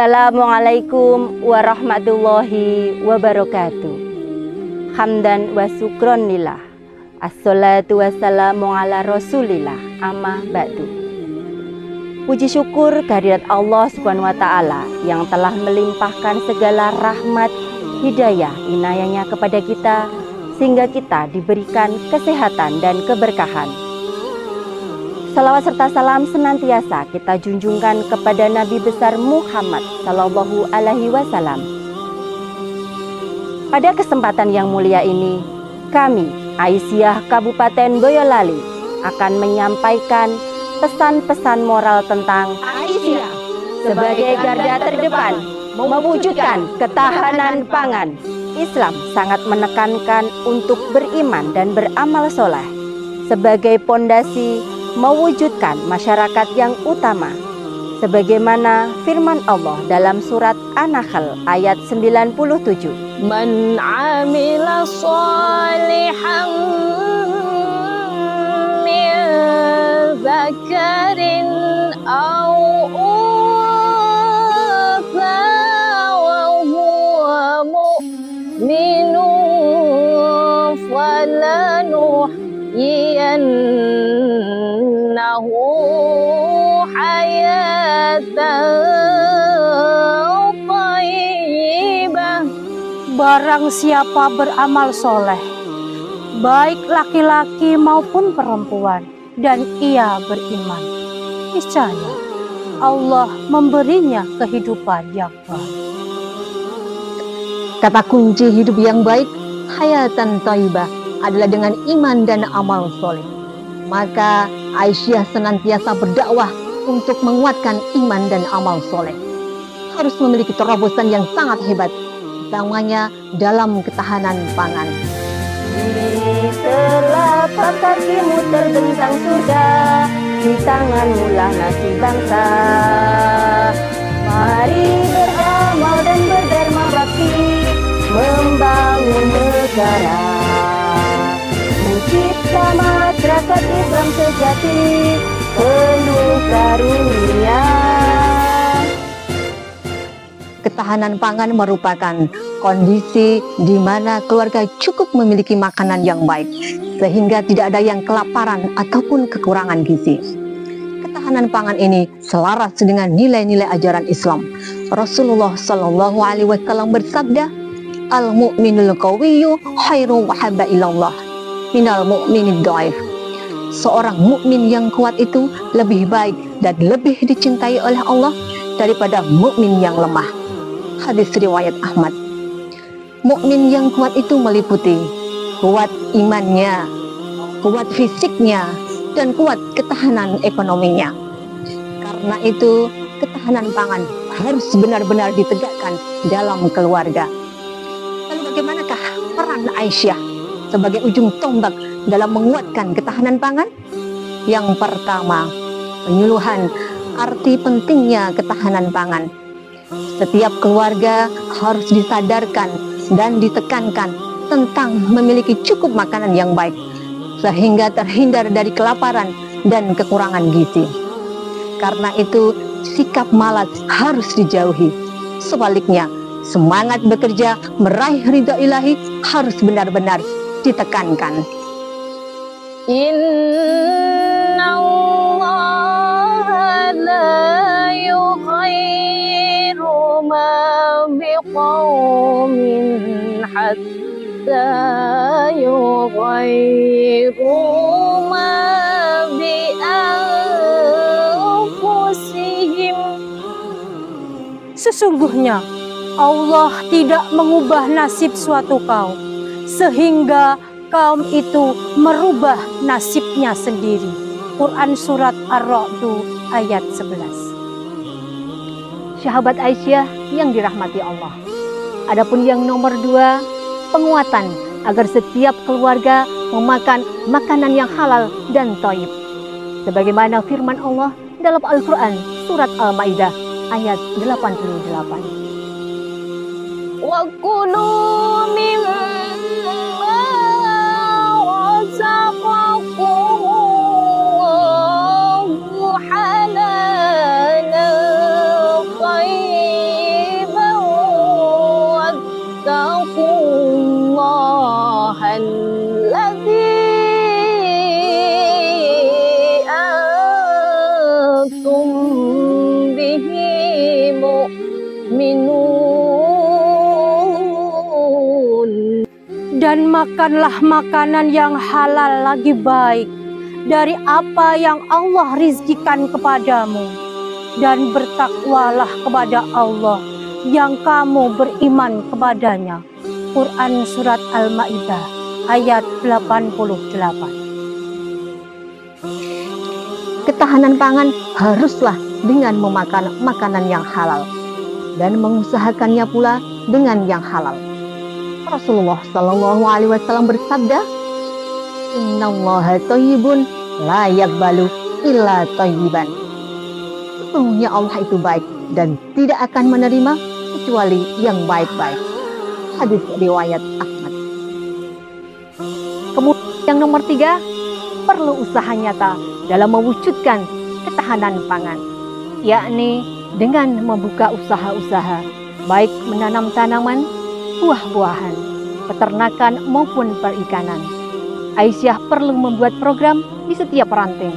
Assalamualaikum warahmatullahi wabarakatuh. Hamdan wa syukron lillah. Assalatu wassalamu ala rasulillah. Amma ba'du. Puji syukur kehadirat Allah Subhanahu wa taala yang telah melimpahkan segala rahmat, hidayah, inayahnya kepada kita sehingga kita diberikan kesehatan dan keberkahan. Salawat serta salam senantiasa kita junjungkan kepada Nabi besar Muhammad Sallallahu Alaihi Wasallam. Pada kesempatan yang mulia ini, kami Aisyah Kabupaten Boyolali akan menyampaikan pesan-pesan moral tentang Aisyah sebagai garda terdepan mewujudkan ketahanan pangan. Islam sangat menekankan untuk beriman dan beramal soleh sebagai pondasi mewujudkan masyarakat yang utama, sebagaimana firman Allah dalam surat An-Nahl ayat 97. Man 'amila shalihan min dzakarin aw untha wa huwa mu'minun falanuhyiyannahu hayatan thayyibah. Barang siapa beramal soleh, baik laki-laki maupun perempuan, dan ia beriman, niscaya Allah memberinya kehidupan yang baik. Kata kunci hidup yang baik, hayatan thayyibah, adalah dengan iman dan amal soleh. Maka Aisyah senantiasa berdakwah untuk menguatkan iman dan amal soleh. Harus memiliki terobosan yang sangat hebat, utamanya dalam ketahanan pangan. Di telapak kakimu terbentang surga, di tanganmu lah nasib bangsa. Mari beramal dan berderma bakti, membangun negara, mencipta masyarakat Islam sejati, penuh karunia. Ketahanan pangan merupakan kondisi di mana keluarga cukup memiliki makanan yang baik, sehingga tidak ada yang kelaparan ataupun kekurangan gizi. Ketahanan pangan ini selaras dengan nilai-nilai ajaran Islam. Rasulullah Shallallahu Alaihi Wasallam bersabda, "Al-mu'minul qawiyyu khairu wa habba ilallah minal mu'minid dhaif." Seorang mukmin yang kuat itu lebih baik dan lebih dicintai oleh Allah daripada mukmin yang lemah. Hadis riwayat Ahmad. Mukmin yang kuat itu meliputi kuat imannya, kuat fisiknya, dan kuat ketahanan ekonominya. Karena itu, ketahanan pangan harus benar-benar ditegakkan dalam keluarga. Lalu bagaimanakah peran Aisyah sebagai ujung tombak dalam menguatkan ketahanan pangan? Yang pertama, penyuluhan arti pentingnya ketahanan pangan. Setiap keluarga harus disadarkan dan ditekankan tentang memiliki cukup makanan yang baik, sehingga terhindar dari kelaparan dan kekurangan gizi. Karena itu, sikap malas harus dijauhi. Sebaliknya, semangat bekerja meraih ridha ilahi harus benar-benar ditekankan. Inna Allah la yughayyiru ma biqaumin hatta yughayyiru ma bi anfusihim. Sesungguhnya Allah tidak mengubah nasib suatu kaum sehingga kaum itu merubah nasibnya sendiri. Quran surat Ar-Ra'd ayat 11. Sahabat Aisyah yang dirahmati Allah. Adapun yang nomor 2, penguatan agar setiap keluarga memakan makanan yang halal dan thayyib. Sebagaimana firman Allah dalam Al-Quran surat Al-Maidah ayat 88. Wa kulu mimma razaqakumullahu halalan dan makanlah makanan yang halal lagi baik dari apa yang Allah rizkikan kepadamu, dan bertakwalah kepada Allah yang kamu beriman kepadanya. Quran Surat Al-Ma'idah ayat 88. Ketahanan pangan haruslah dengan memakan makanan yang halal dan mengusahakannya pula dengan yang halal. Rasulullah Shallallahu Alaihi Wasallam bersabda, Innallaha thayyibun la yaqbalu illa thayyiban. Sesungguhnya Allah itu baik dan tidak akan menerima kecuali yang baik-baik. Hadis riwayat Ahmad. Kemudian yang nomor 3, perlu usaha nyata dalam mewujudkan ketahanan pangan, yakni dengan membuka usaha-usaha, baik menanam tanaman, buah-buahan, peternakan maupun perikanan. Aisyah perlu membuat program di setiap ranting,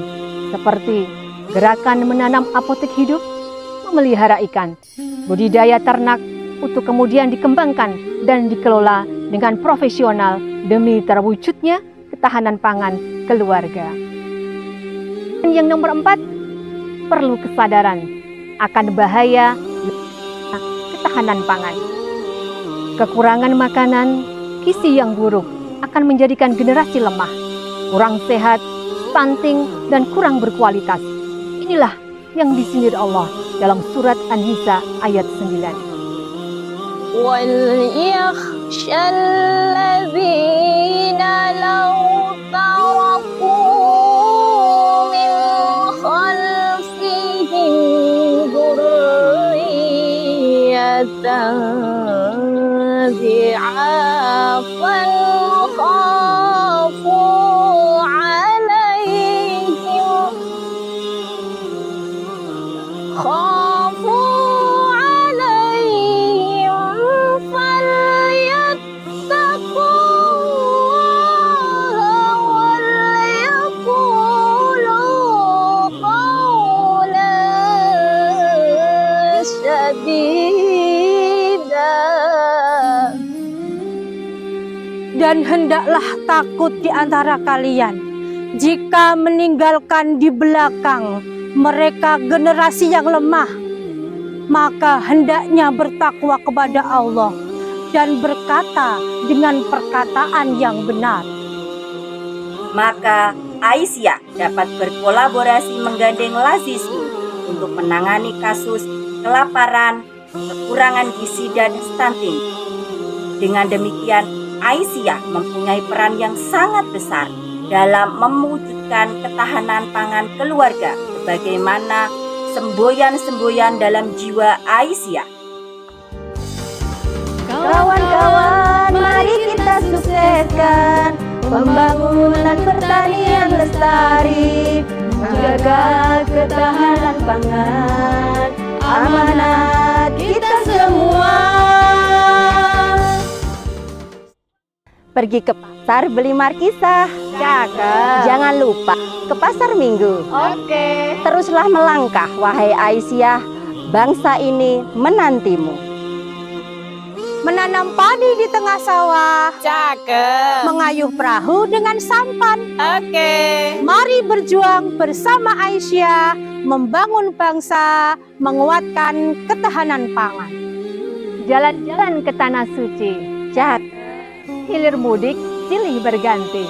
seperti gerakan menanam apotek hidup, memelihara ikan, budidaya ternak, untuk kemudian dikembangkan dan dikelola dengan profesional demi terwujudnya ketahanan pangan keluarga. Dan yang nomor 4, perlu kesadaran akan bahaya ketahanan pangan. Kekurangan makanan, gizi yang buruk akan menjadikan generasi lemah, kurang sehat, stunting, dan kurang berkualitas. Inilah yang disindir Allah dalam surat An-Nisa ayat 9. وَلْيَخْشَ الَّذِينَ لَوْ تَرَكُوا مِنْ خَلْفِهِمْ ذُرِّيَّةً ضِعَافًا خافوا عليهم فليتقوا الله وليقولوا قولا سديدا. Dan hendaklah takut di antara kalian jika meninggalkan di belakang mereka generasi yang lemah, maka hendaknya bertakwa kepada Allah dan berkata dengan perkataan yang benar. Maka Aisyah dapat berkolaborasi menggandeng Lazizmi untuk menangani kasus kelaparan, kekurangan gizi dan stunting. Dengan demikian, Aisyah mempunyai peran yang sangat besar dalam mewujudkan ketahanan pangan keluarga, sebagaimana semboyan-semboyan dalam jiwa Aisyah. Kawan-kawan, mari kita sukseskan pembangunan pertanian lestari, menjaga ketahanan pangan, amanat kita semua. Pergi ke pasar beli markisah. Cakep. Jangan lupa ke pasar Minggu. Oke. Teruslah melangkah, wahai Aisyah, bangsa ini menantimu. Menanam padi di tengah sawah, Cakep. mengayuh perahu dengan sampan. Oke. Mari berjuang bersama Aisyah, membangun bangsa, menguatkan ketahanan pangan. Jalan-jalan ke tanah suci, Cakep. hilir mudik silih berganti.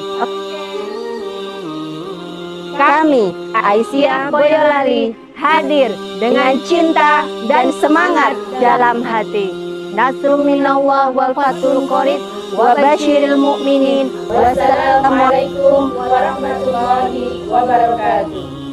Kami, Aisyah Boyolali, hadir dengan cinta dan semangat dalam hati. Nasrul minallah wal fathul qarib wa basyiril mu'minin. Wassalamualaikum warahmatullahi wabarakatuh.